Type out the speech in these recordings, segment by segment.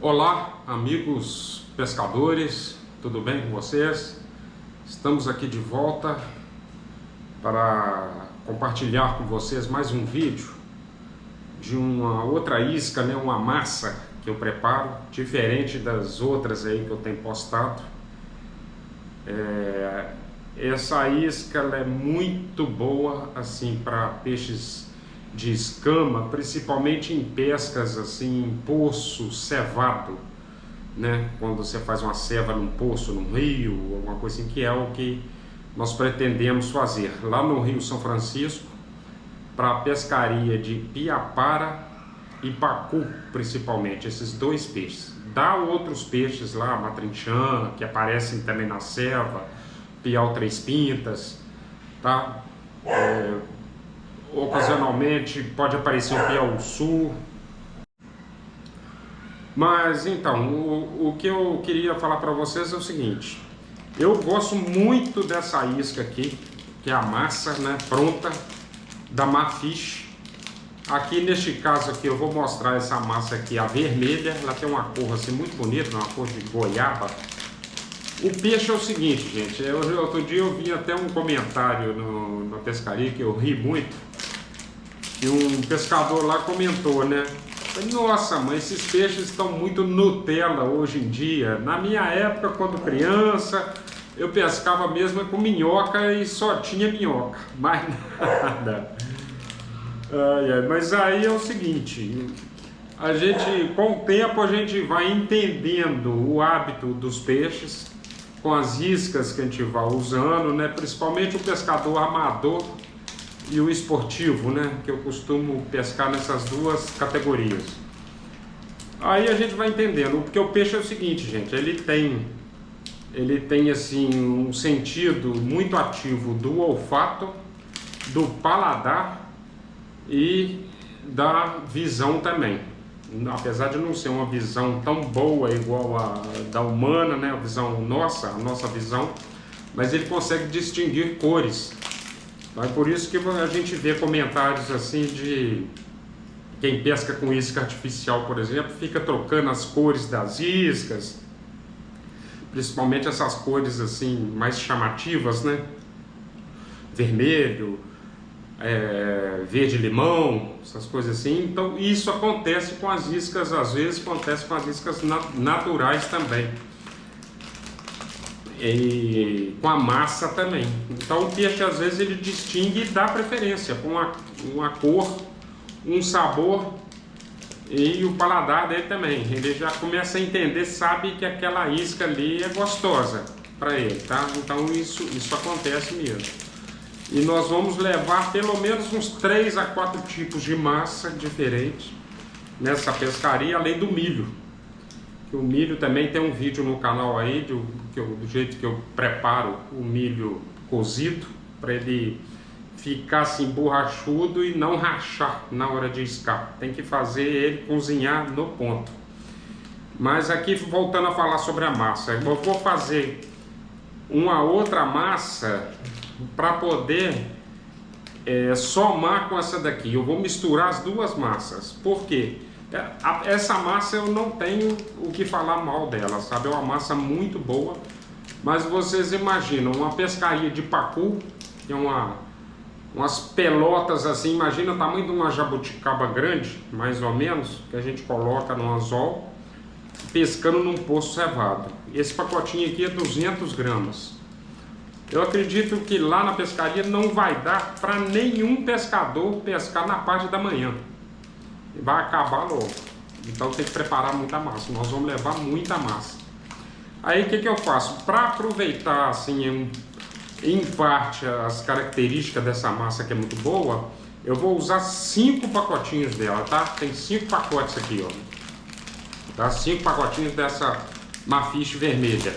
Olá, amigos pescadores, tudo bem com vocês? Estamos aqui de volta para compartilhar com vocês mais um vídeo de uma outra isca, uma massa que eu preparo, diferente das outras aí que eu tenho postado. Essa isca ela é muito boa assim para peixes de escama, principalmente em pescas assim, em poço cevado, né? Quando você faz uma ceva num poço, num rio, alguma coisa assim, que é o que nós pretendemos fazer lá no Rio São Francisco, para a pescaria de piapara e pacu, principalmente, esses dois peixes. Dá outros peixes lá, matrinchã, que aparecem também na ceva, piau três pintas, tá? Ocasionalmente pode aparecer o piau-sul. Mas então, o que eu queria falar para vocês é o seguinte: eu gosto muito dessa isca aqui, que é a massa, né, pronta da Mafish. Aqui neste caso aqui eu vou mostrar essa massa aqui, a vermelha. Ela tem uma cor assim muito bonita, uma cor de goiaba. O peixe é o seguinte, gente, outro dia eu vi até um comentário na pescaria que eu ri muito, e um pescador lá comentou, né? Nossa, mãe, esses peixes estão muito Nutella hoje em dia. Na minha época, quando criança, eu pescava mesmo com minhoca e só tinha minhoca, mais nada. Mas aí é o seguinte, a gente, com o tempo, a gente vai entendendo o hábito dos peixes, com as iscas que a gente vai usando, né? Principalmente o pescador amador e o esportivo, né? Que eu costumo pescar nessas duas categorias. Aí a gente vai entendendo, porque o peixe é o seguinte, gente, ele tem assim um sentido muito ativo do olfato, do paladar e da visão também. Apesar de não ser uma visão tão boa igual a da humana, né? A visão nossa, a nossa visão, mas ele consegue distinguir cores. É por isso que a gente vê comentários assim de quem pesca com isca artificial, por exemplo, fica trocando as cores das iscas, principalmente essas cores assim mais chamativas, né? Vermelho, verde limão, essas coisas assim. Então isso acontece com as iscas, às vezes acontece com as iscas naturais também. E com a massa também. Então o peixe às vezes ele distingue e dá preferência com uma cor, um sabor e o paladar dele também. Ele já começa a entender, sabe que aquela isca ali é gostosa para ele, tá? Então isso acontece mesmo. E nós vamos levar pelo menos uns 3 a 4 tipos de massa diferentes nessa pescaria, além do milho. O milho também tem um vídeo no canal aí do jeito que eu preparo o milho cozido, para ele ficar assim borrachudo e não rachar na hora de iscar. Tem que fazer ele cozinhar no ponto. Mas aqui, voltando a falar sobre a massa, eu vou fazer uma outra massa para poder somar com essa daqui. Eu vou misturar as duas massas. Por quê? Essa massa eu não tenho o que falar mal dela, sabe? É uma massa muito boa, mas vocês imaginam uma pescaria de pacu, que é umas pelotas assim, imagina o tamanho de uma jabuticaba grande, mais ou menos, que a gente coloca no anzol, pescando num poço cevado. Esse pacotinho aqui é 200 gramas. Eu acredito que lá na pescaria não vai dar para nenhum pescador pescar na parte da manhã. Vai acabar logo. Então tem que preparar muita massa. Nós vamos levar muita massa. Aí o que eu faço? Para aproveitar assim em parte as características dessa massa que é muito boa, eu vou usar 5 pacotinhos dela, tá? Tem 5 pacotes aqui, ó. Tá? 5 pacotinhos dessa Mafish vermelha.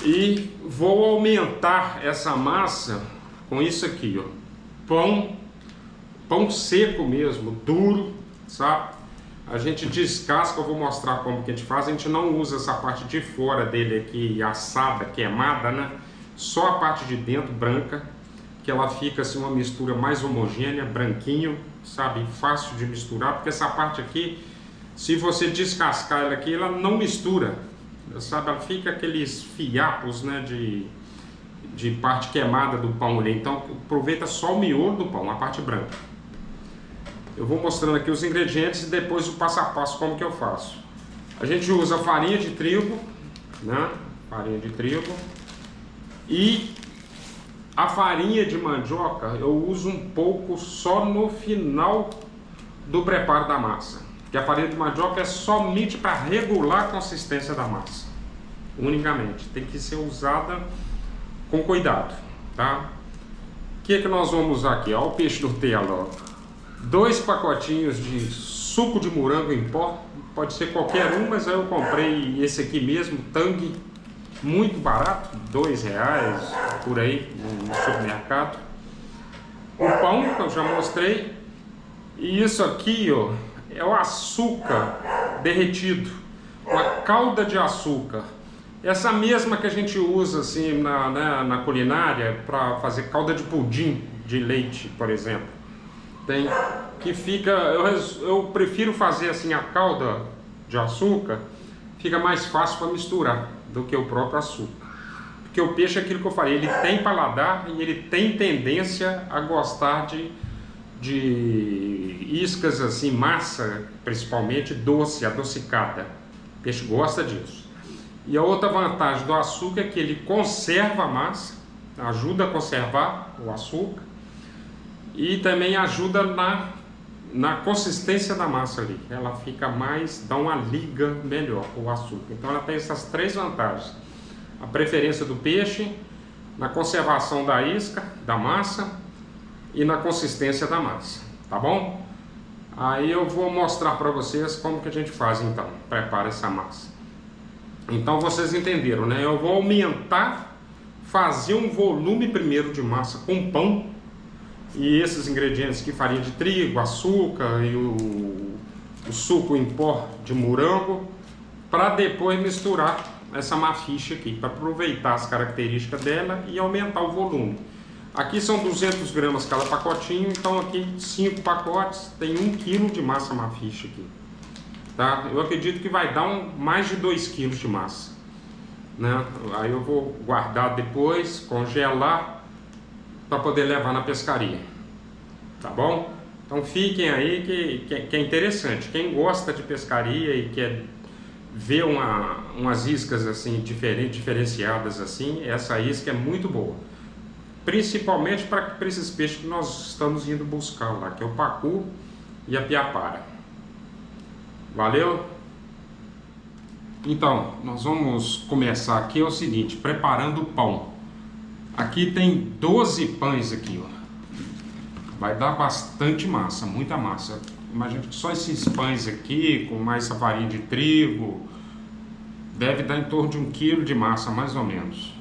E vou aumentar essa massa com isso aqui, ó. Pão seco mesmo, duro, sabe? A gente descasca, eu vou mostrar como que a gente faz. A gente não usa essa parte de fora dele aqui, assada, queimada, né? Só a parte de dentro, branca, que ela fica assim uma mistura mais homogênea, branquinho, sabe? Fácil de misturar, porque essa parte aqui Se você descascar ela aqui, ela não mistura, sabe? Ela fica aqueles fiapos, né, de parte queimada do pão ali. Então aproveita só o miolo do pão, a parte branca. Eu vou mostrando aqui os ingredientes e depois o passo a passo como que eu faço. A gente usa farinha de trigo, né? Farinha de trigo. E a farinha de mandioca eu uso um pouco só no final do preparo da massa. Porque a farinha de mandioca é somente para regular a consistência da massa. Unicamente. Tem que ser usada com cuidado, tá? O que nós vamos usar aqui? Olha o peixe do tela, ó. 2 pacotinhos de suco de morango em pó, pode ser qualquer um, mas eu comprei esse aqui mesmo, Tang, muito barato, R$2 por aí no supermercado. O pão que eu já mostrei, e isso aqui, ó, é o açúcar derretido, uma calda de açúcar, essa mesma que a gente usa assim na culinária para fazer calda de pudim de leite, por exemplo. Tem que fica, eu prefiro fazer assim a calda de açúcar, fica mais fácil para misturar do que o próprio açúcar. Porque o peixe é aquilo que eu falei, ele tem paladar e ele tem tendência a gostar de iscas assim, massa, principalmente doce, adocicada. O peixe gosta disso. E a outra vantagem do açúcar é que ele conserva a massa, ajuda a conservar o açúcar. E também ajuda na consistência da massa ali. Ela fica mais, dá uma liga melhor o açúcar. Então ela tem essas 3 vantagens. A preferência do peixe, na conservação da isca, da massa e na consistência da massa. Tá bom? Aí eu vou mostrar para vocês como que a gente faz então. Prepara essa massa. Então vocês entenderam, né? Eu vou aumentar, fazer um volume primeiro de massa com pão. E esses ingredientes aqui, farinha de trigo, açúcar e o suco em pó de morango, para depois misturar essa maficha aqui, para aproveitar as características dela e aumentar o volume. Aqui são 200 gramas cada pacotinho, então aqui 5 pacotes, tem 1 kg de massa maficha aqui. Tá? Eu acredito que vai dar mais de 2 kg de massa. Né? Aí eu vou guardar depois, congelar, para poder levar na pescaria, tá bom? Então fiquem aí que é interessante. Quem gosta de pescaria e quer ver umas iscas assim diferenciadas assim, essa isca é muito boa, principalmente para esses peixes que nós estamos indo buscar lá, que é o pacu e a piapara. Valeu? Então nós vamos começar aqui, é o seguinte, preparando o pão. Aqui tem 12 pães aqui, ó. Vai dar bastante massa, muita massa. Imagina que só esses pães aqui, com mais essa farinha de trigo, deve dar em torno de 1 kg de massa, mais ou menos.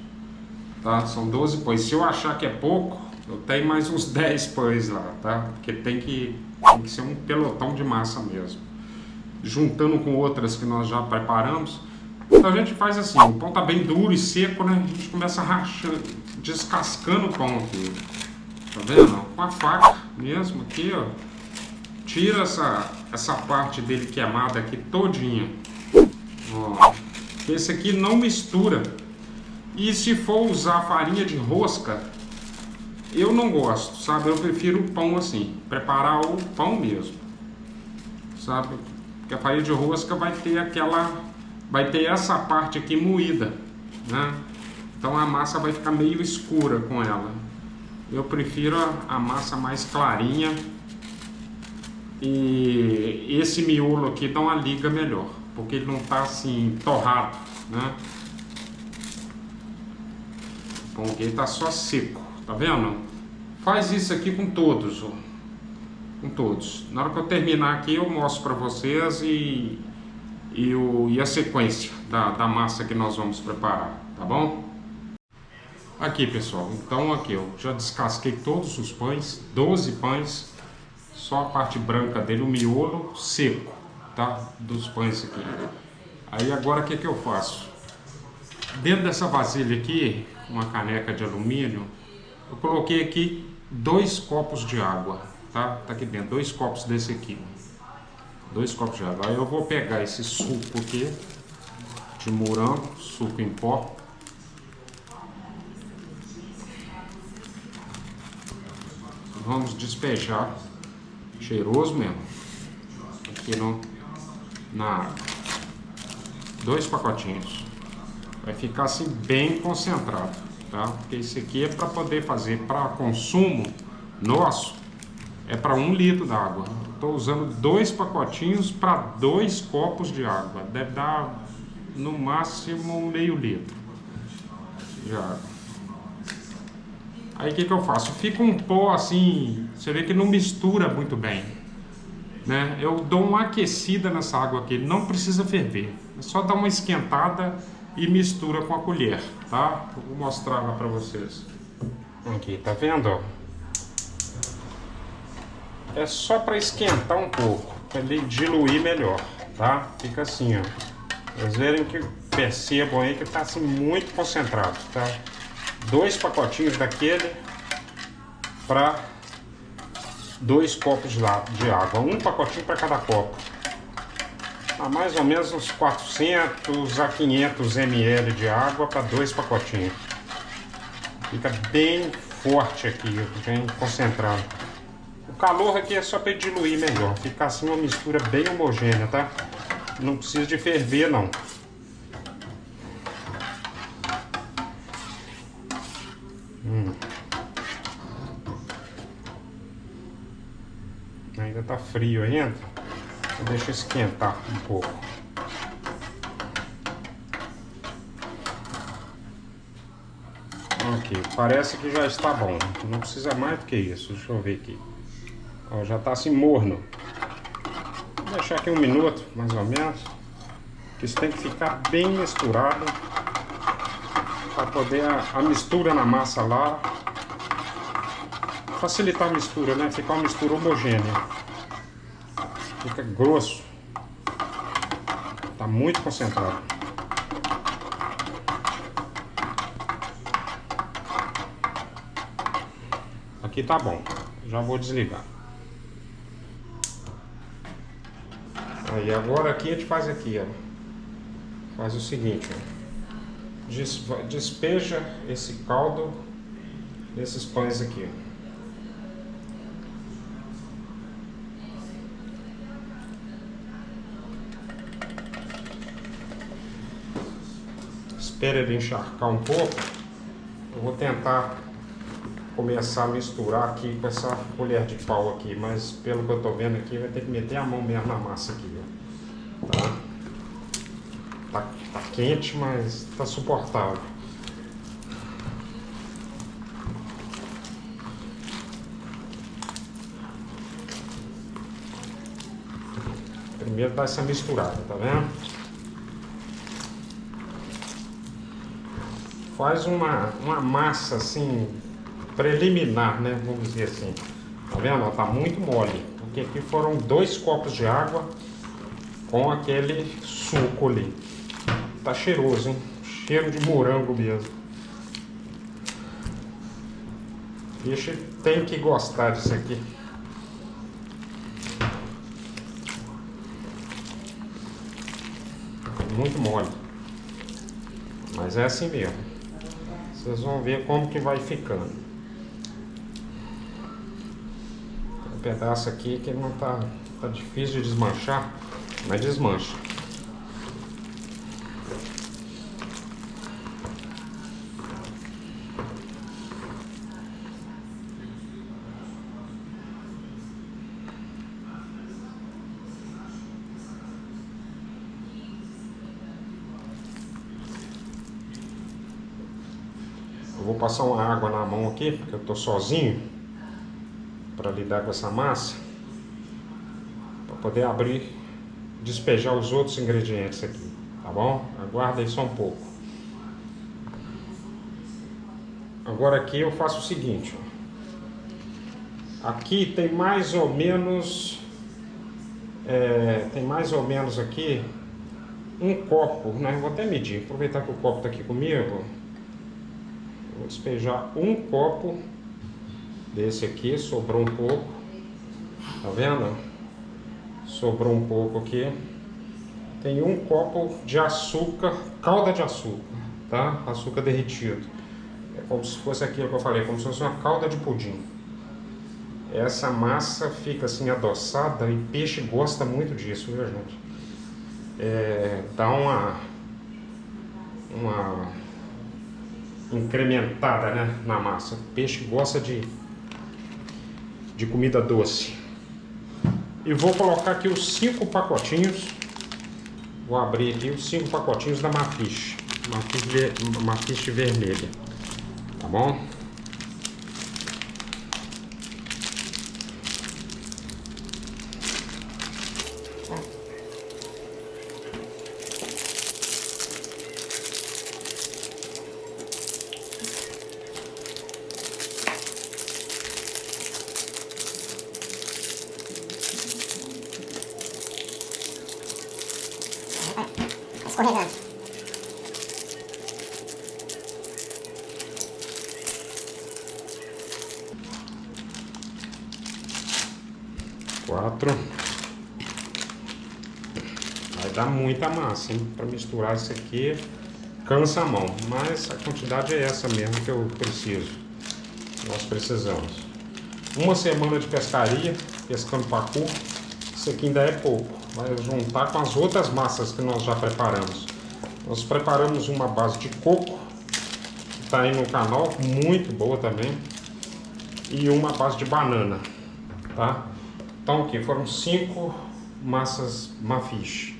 Tá? São 12 pães. Se eu achar que é pouco, eu tenho mais uns 10 pães lá, tá? Porque tem que ser um pelotão de massa mesmo. Juntando com outras que nós já preparamos. Então a gente faz assim, o pão tá bem duro e seco, né? A gente começa rachando, descascando o pão aqui. Tá vendo? Com a faca mesmo aqui, ó. Tira essa parte dele queimada aqui todinha. Ó. Esse aqui não mistura. E se for usar farinha de rosca, eu não gosto, sabe? Eu prefiro o pão assim, preparar o pão mesmo. Sabe? Porque a farinha de rosca vai ter essa parte aqui moída, né? Então a massa vai ficar meio escura com ela. Eu prefiro a massa mais clarinha. E esse miolo aqui dá uma liga melhor, porque ele não está assim torrado, né? O pão aqui está só seco, tá vendo? Faz isso aqui com todos, ó. Com todos. Na hora que eu terminar aqui eu mostro para vocês e a sequência da massa que nós vamos preparar, tá bom? Aqui, pessoal, então aqui eu já descasquei todos os pães, 12 pães, só a parte branca dele, o miolo seco, tá? Dos pães aqui. Aí agora o que eu faço? Dentro dessa vasilha aqui, uma caneca de alumínio, eu coloquei aqui 2 copos de água, tá? Tá aqui dentro, 2 copos desse aqui. 2 copos de água. Aí eu vou pegar esse suco aqui de morango, suco em pó. Vamos despejar, cheiroso mesmo, aqui na água. 2 pacotinhos. Vai ficar assim bem concentrado, tá? Porque isso aqui é para poder fazer para consumo nosso, é para 1 litro d'água. Estou usando 2 pacotinhos para 2 copos de água. Deve dar no máximo meio litro de água. Aí o que eu faço? Fica um pó assim, você vê que não mistura muito bem, né? Eu dou uma aquecida nessa água aqui, não precisa ferver, é só dar uma esquentada e mistura com a colher, tá? Eu vou mostrar lá pra vocês. Aqui, tá vendo? É só para esquentar um pouco, para ele diluir melhor, tá? Fica assim, ó. Vocês verem que percebam aí que tá assim muito concentrado, tá? 2 pacotinhos daquele para 2 copos de água, 1 pacotinho para cada copo. Tá mais ou menos uns 400 a 500 ml de água para 2 pacotinhos. Fica bem forte aqui, bem concentrado. O calor aqui é só para diluir melhor, ficar assim uma mistura bem homogênea, tá? Não precisa de ferver não. Ainda tá frio ainda. Deixa esquentar um pouco. Ok, parece que já está bom. Não precisa mais do que isso. Deixa eu ver aqui. Ó, já está assim morno. Vou deixar aqui 1 minuto, mais ou menos. Que isso tem que ficar bem misturado para poder a mistura na massa lá facilitar a mistura, né? Ficar uma mistura homogênea. Fica grosso. Tá muito concentrado. Aqui tá bom. Já vou desligar. Aí agora aqui a gente faz aqui, ó. Faz o seguinte, ó. Despeja esse caldo nesses pães aqui, ó. Espera ele encharcar um pouco. Eu vou tentar começar a misturar aqui com essa colher de pau aqui, mas pelo que eu tô vendo aqui, vai ter que meter a mão mesmo na massa aqui, ó. Tá quente, mas tá suportável. Primeiro dá essa misturada, tá vendo? Faz uma massa assim preliminar, né? Vamos dizer assim. Tá vendo? Tá muito mole. Porque aqui foram 2 copos de água com aquele suco ali. Tá cheiroso, hein? Cheiro de morango mesmo. Bicho tem que gostar disso aqui. Muito mole. Mas é assim mesmo. Vocês vão ver como que vai ficando. Tem um pedaço aqui que não tá difícil de desmanchar, mas desmancha. Eu vou passar uma água na mão aqui, porque eu tô sozinho, para lidar com essa massa, para poder abrir, despejar os outros ingredientes aqui, tá bom? Aguarda aí só um pouco. Agora aqui eu faço o seguinte, ó. Aqui tem mais ou menos, aqui um copo, né? Vou até medir, aproveitar que o copo tá aqui comigo. Vou despejar um copo desse aqui, sobrou um pouco, tá vendo? Sobrou um pouco aqui. Tem um copo de açúcar, calda de açúcar, tá? Açúcar derretido. É como se fosse aquilo que eu falei, como se fosse uma calda de pudim. Essa massa fica assim adoçada e peixe gosta muito disso, viu, gente? Dá uma incrementada, né, na massa. O peixe gosta de comida doce. E vou colocar aqui os 5 pacotinhos. Vou abrir aqui os 5 pacotinhos da Maffish. Maffish vermelha. Tá bom? Escorregando. Quatro. Vai dar muita massa, hein? Para misturar isso aqui cansa a mão, mas a quantidade é essa mesmo que eu preciso. Nós precisamos. Uma semana de pescaria, pescando pacu, isso aqui ainda é pouco. Vai juntar com as outras massas que nós já preparamos. Nós preparamos uma base de coco, que está aí no canal, muito boa também. E uma base de banana, tá? Então aqui foram 5 massas Maffish,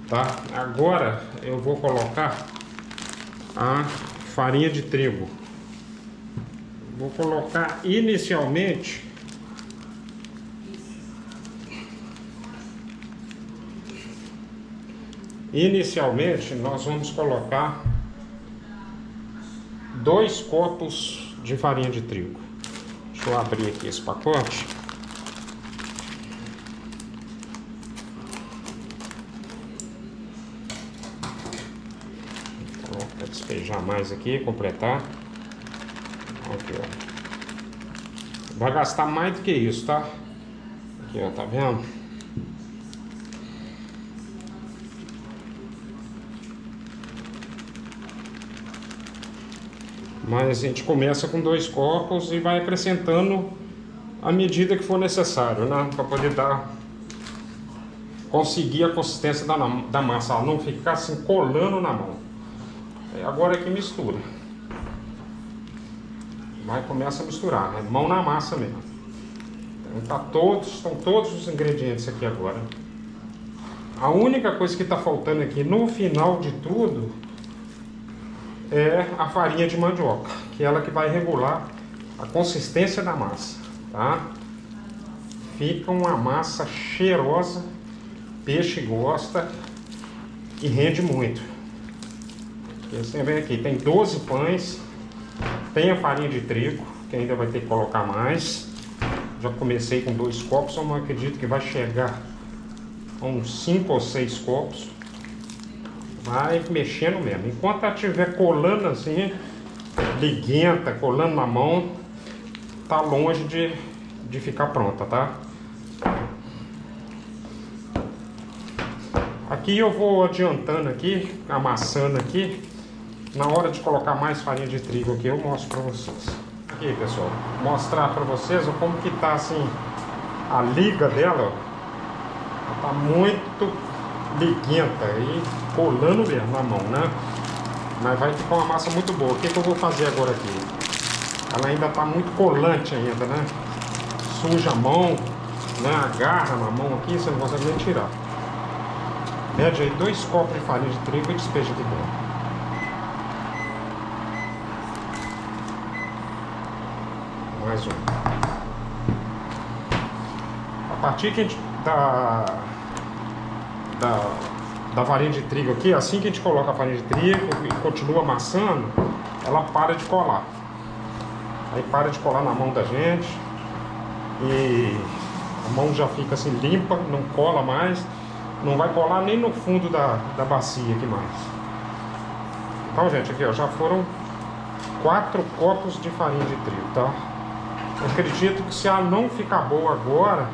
tá? Agora eu vou colocar a farinha de trigo. Vou colocar inicialmente nós vamos colocar 2 copos de farinha de trigo. Deixa eu abrir aqui esse pacote. Vou despejar mais aqui, completar. Aqui, ó. Vai gastar mais do que isso, tá? Aqui, ó, tá vendo? Mas a gente começa com 2 copos e vai acrescentando à medida que for necessário, né? Para poder conseguir a consistência da massa, ela não ficar assim colando na mão. Agora aqui mistura. Vai começa a misturar, né? Mão na massa mesmo. Então estão todos os ingredientes aqui agora. A única coisa que está faltando aqui no final de tudo é a farinha de mandioca, que é ela que vai regular a consistência da massa, tá? Fica uma massa cheirosa, peixe gosta e rende muito. Você vê aqui, tem 12 pães, tem a farinha de trigo, que ainda vai ter que colocar mais. Já comecei com 2 copos, eu não acredito que vai chegar a uns 5 ou 6 copos. Vai mexendo mesmo. Enquanto ela estiver colando assim, liguenta, colando na mão, tá longe de ficar pronta, tá? Aqui eu vou adiantando aqui, amassando aqui. Na hora de colocar mais farinha de trigo aqui, eu mostro pra vocês. Aqui, pessoal, mostrar pra vocês como que tá assim a liga dela, ó. Ela tá muito liguenta e colando mesmo na mão, né? Mas vai ficar uma massa muito boa. O que eu vou fazer agora aqui? Ela ainda tá muito colante ainda, né? Suja a mão, né? Agarra na mão aqui, você não consegue nem tirar. Mede aí 2 copos de farinha de trigo e despeja aqui dentro. Mais um. A partir que a gente da farinha de trigo aqui, assim que a gente coloca a farinha de trigo e continua amassando, ela para de colar. Aí para de colar na mão da gente e a mão já fica assim limpa, não cola mais, não vai colar nem no fundo da bacia aqui mais. Então, gente, aqui ó, já foram 4 copos de farinha de trigo, tá? Eu acredito que se ela não ficar boa agora,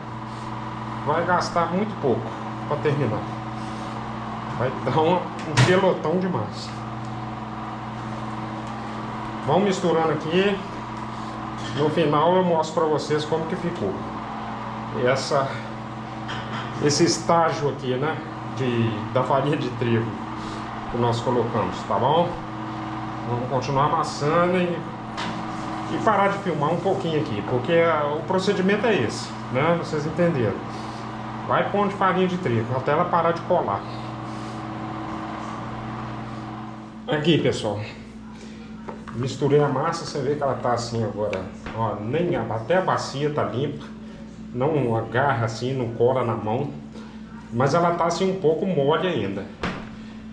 vai gastar muito pouco para terminar. Vai dar um pelotão de massa. Vamos misturando aqui. No final eu mostro para vocês como que ficou esse estágio aqui, né, da farinha de trigo que nós colocamos, tá bom? Vamos continuar amassando e parar de filmar um pouquinho aqui, porque o procedimento é esse, né? Vocês entenderam. Vai pondo farinha de trigo até ela parar de colar. Aqui, pessoal, misturei a massa, você vê que ela tá assim agora, ó, até a bacia tá limpa, não agarra assim, não cola na mão, mas ela tá assim um pouco mole ainda.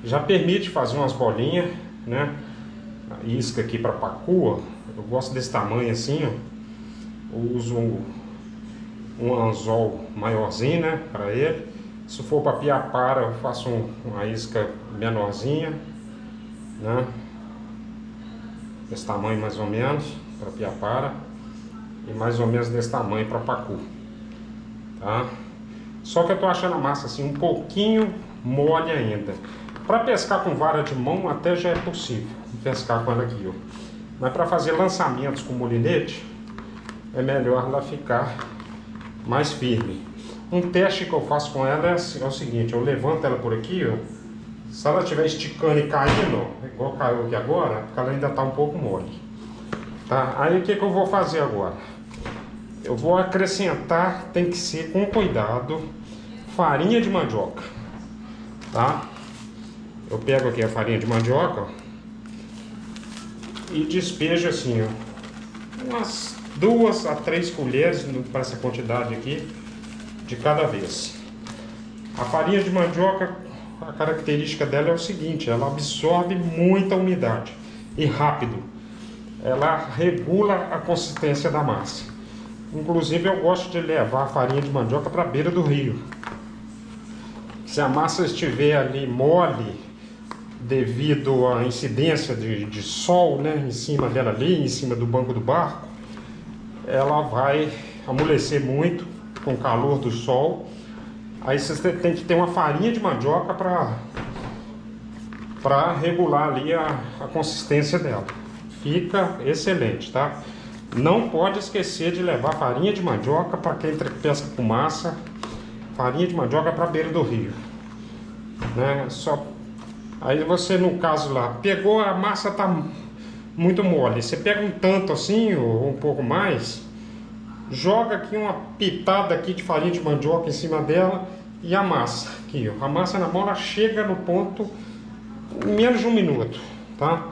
Já permite fazer umas bolinhas, né? A isca aqui para pacu, ó, eu gosto desse tamanho assim, ó. Eu uso um anzol maiorzinho, né, para ele. Se for para piapara, eu faço uma isca menorzinha, né? Desse tamanho mais ou menos para piapara e mais ou menos desse tamanho para pacu, tá? Só que eu tô achando a massa assim um pouquinho mole ainda. Para pescar com vara de mão até já é possível pescar com ela aqui, ó. Mas para fazer lançamentos com molinete é melhor ela ficar mais firme. Um teste que eu faço com ela é o seguinte: eu levanto ela por aqui, ó. Se ela estiver esticando e caindo, ó, igual caiu aqui agora, porque ela ainda está um pouco mole, tá? Aí o que eu vou fazer agora? Eu vou acrescentar, tem que ser com cuidado, farinha de mandioca, tá? Eu pego aqui a farinha de mandioca, ó, e despejo assim, ó, umas 2 a 3 colheres para essa quantidade aqui de cada vez. A farinha de mandioca, a característica dela é o seguinte: ela absorve muita umidade e rápido. Ela regula a consistência da massa. Inclusive eu gosto de levar a farinha de mandioca para a beira do rio. Se a massa estiver ali mole, devido à incidência de sol, né, em cima dela ali, em cima do banco do barco, ela vai amolecer muito com o calor do sol. Aí você tem que ter uma farinha de mandioca para regular ali a consistência dela. Fica excelente, tá? Não pode esquecer de levar farinha de mandioca para quem pesca com massa. Farinha de mandioca para a beira do rio, né? Aí você, no caso lá, pegou a massa, tá muito mole, você pega um tanto assim ou um pouco mais, joga aqui uma pitada aqui de farinha de mandioca em cima dela e amassa aqui, ó. A massa na mão, ela chega no ponto em menos de 1 minuto, tá?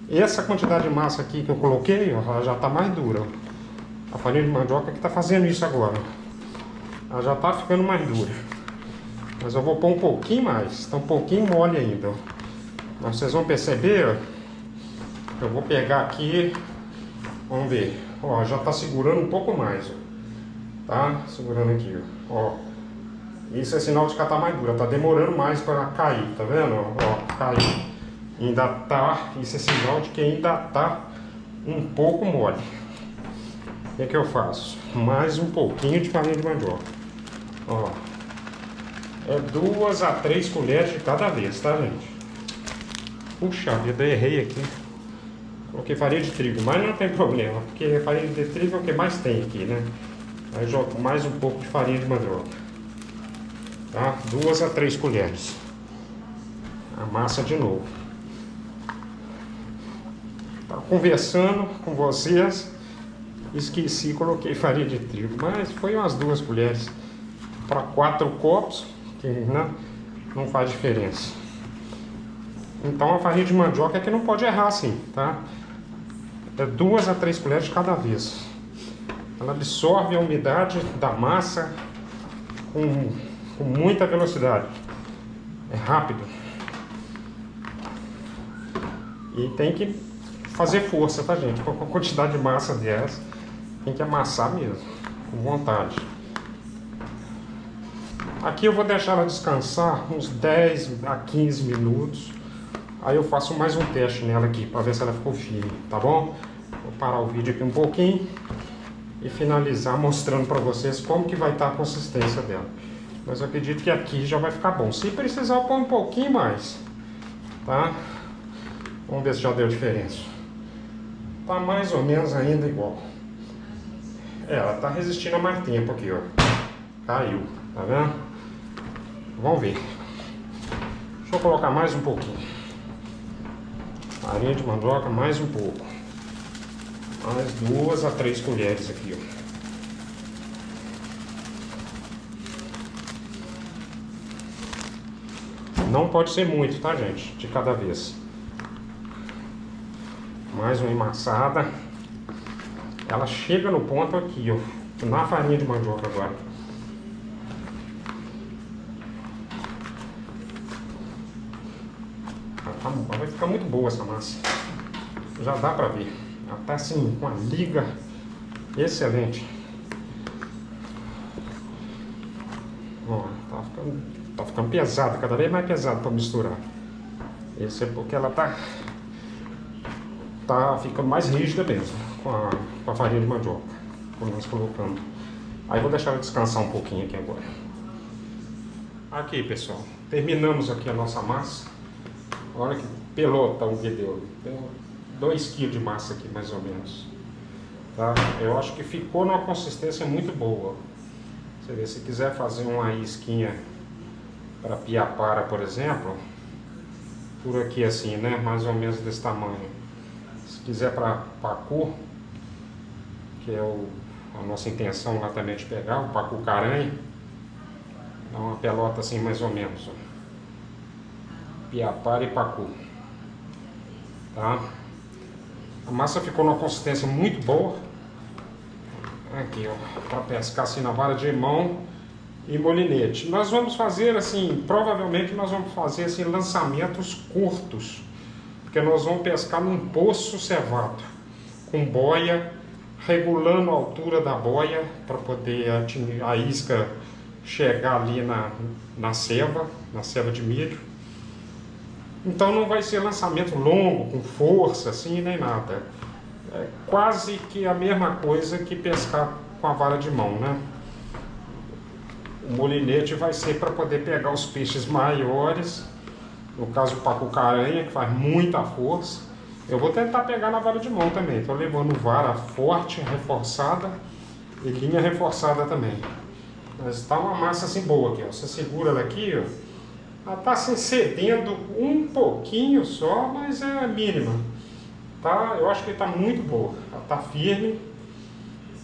Essa quantidade de massa aqui que eu coloquei, ó, ela já tá mais dura, ó. A farinha de mandioca que tá fazendo isso agora, ela já tá ficando mais dura, mas eu vou pôr um pouquinho mais, tá um pouquinho mole ainda, ó. Mas vocês vão perceber, ó, eu vou pegar aqui, vamos ver, ó, já tá segurando um pouco mais, ó, tá? Segurando aqui, ó. Isso é sinal de que ela tá mais dura, tá demorando mais para cair, tá vendo? Ó, caiu. Ainda tá, isso é sinal de que ainda tá um pouco mole. O que eu faço? Mais um pouquinho de farinha de mandioca, ó. É 2 a 3 colheres de cada vez, tá, gente? Puxa vida, errei aqui. Coloquei farinha de trigo, mas não tem problema, porque farinha de trigo é o que mais tem aqui, né? Aí jogo mais um pouco de farinha de mandioca, tá? 2 a 3 colheres. Amassa de novo. Tava conversando com vocês, esqueci, coloquei farinha de trigo, mas foi umas 2 colheres para 4 copos, que, né, não faz diferença. Então a farinha de mandioca é que não pode errar assim, tá? É 2 a 3 colheres de cada vez. Ela absorve a umidade da massa com muita velocidade. É rápido. E tem que fazer força, tá, gente? Com a quantidade de massa dessa, tem que amassar mesmo, com vontade. Aqui eu vou deixar ela descansar uns 10 a 15 minutos. Aí eu faço mais um teste nela aqui, para ver se ela ficou firme, tá bom? Vou parar o vídeo aqui um pouquinho e finalizar mostrando para vocês como que vai estar a consistência dela. Mas eu acredito que aqui já vai ficar bom. Se precisar, eu ponho um pouquinho mais, tá? Vamos ver se já deu diferença. Tá mais ou menos ainda igual. Ela tá resistindo a mais tempo aqui, ó. Caiu, tá vendo? Vamos ver. Deixa eu colocar mais um pouquinho. Farinha de mandioca, mais um pouco. Mais 2 a 3 colheres aqui, ó. Não pode ser muito, tá, gente? De cada vez. Mais uma emassada. Ela chega no ponto aqui, ó. Na farinha de mandioca agora. Vai ficar muito boa essa massa. Já dá pra ver. Ela tá assim, com a liga excelente. Ó, tá ficando pesada, cada vez mais pesada pra misturar. Isso é porque ela tá ficando mais rígida mesmo com a farinha de mandioca, quando nós colocamos. Aí vou deixar ela descansar um pouquinho aqui agora. Aqui, pessoal, terminamos aqui a nossa massa. Olha que pelotão que deu. Tem 2 kg de massa aqui, mais ou menos. Tá? Eu acho que ficou numa consistência muito boa. Você vê, se quiser fazer uma isquinha para piapara, por exemplo, por aqui assim, né? Mais ou menos desse tamanho. Se quiser para pacu, que é a nossa intenção lá também de pegar, o pacu caranha, dá uma pelota assim mais ou menos, ó. Piapara e pacu, tá? A massa ficou numa consistência muito boa. Aqui, ó, para pescar assim na vara de mão e molinete. Nós vamos fazer assim, provavelmente nós vamos fazer assim lançamentos curtos, porque nós vamos pescar num poço cevado, com boia, regulando a altura da boia para poder a isca chegar ali na ceva de milho. Então não vai ser lançamento longo, com força assim, nem nada. É quase que a mesma coisa que pescar com a vara de mão, né? O molinete vai ser para poder pegar os peixes maiores, no caso o pacu-caranha, que faz muita força. Eu vou tentar pegar na vara de mão também. Estou levando vara forte, reforçada e linha reforçada também. Mas está uma massa assim boa aqui, ó. Você segura ela aqui, ó. Ela está assim, cedendo um pouquinho só, mas é mínima. Tá? Eu acho que está muito boa. Ela está firme,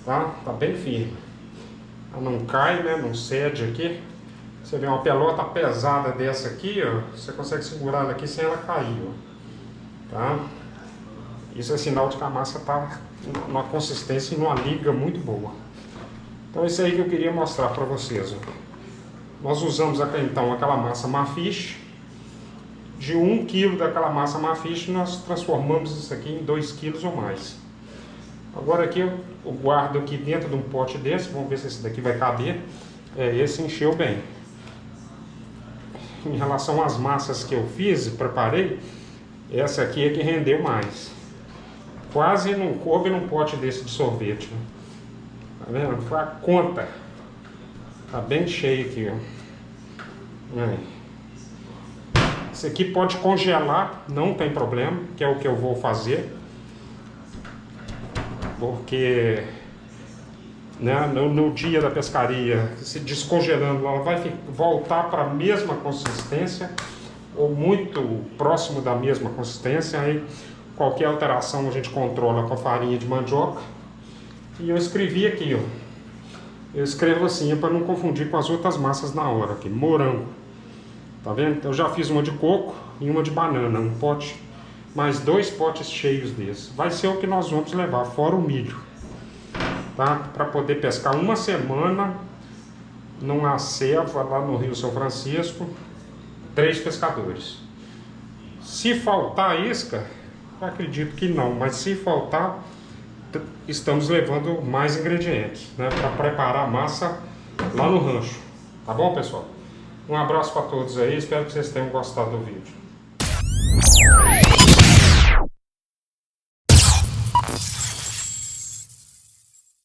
tá? Tá bem firme. Ela não cai, né? Não cede aqui. Você vê uma pelota pesada dessa aqui, ó. Você consegue segurar ela aqui sem ela cair, ó. Tá? Isso é sinal de que a massa está numa consistência e numa liga muito boa. Então isso aí que eu queria mostrar para vocês, ó. Nós usamos então aquela massa Mafich. De 1 kg daquela massa Mafich, nós transformamos isso aqui em 2 kg ou mais. Agora aqui eu guardo aqui dentro de um pote desse. Vamos ver se esse daqui vai caber. Esse encheu bem. Em relação às massas que eu fiz e preparei, essa aqui é que rendeu mais. Quase não coube num pote desse de sorvete. Tá vendo? Foi a conta. Tá bem cheio aqui, ó. Aí. Esse aqui pode congelar, não tem problema, que é o que eu vou fazer. Porque, né, no dia da pescaria, se descongelando, ela vai voltar para a mesma consistência, ou muito próximo da mesma consistência. Aí qualquer alteração a gente controla com a farinha de mandioca. E eu escrevi aqui, ó. Eu escrevo assim, para não confundir com as outras massas na hora aqui. Morango. Tá vendo? Eu já fiz uma de coco e uma de banana. Um pote, mais 2 potes cheios desses. Vai ser o que nós vamos levar, fora o milho. Tá? Para poder pescar uma semana numa ceva lá no Rio São Francisco. 3 pescadores. Se faltar isca, acredito que não. Mas se faltar, estamos levando mais ingredientes, né, para preparar a massa lá no rancho. Tá bom, pessoal? Um abraço para todos aí, espero que vocês tenham gostado do vídeo.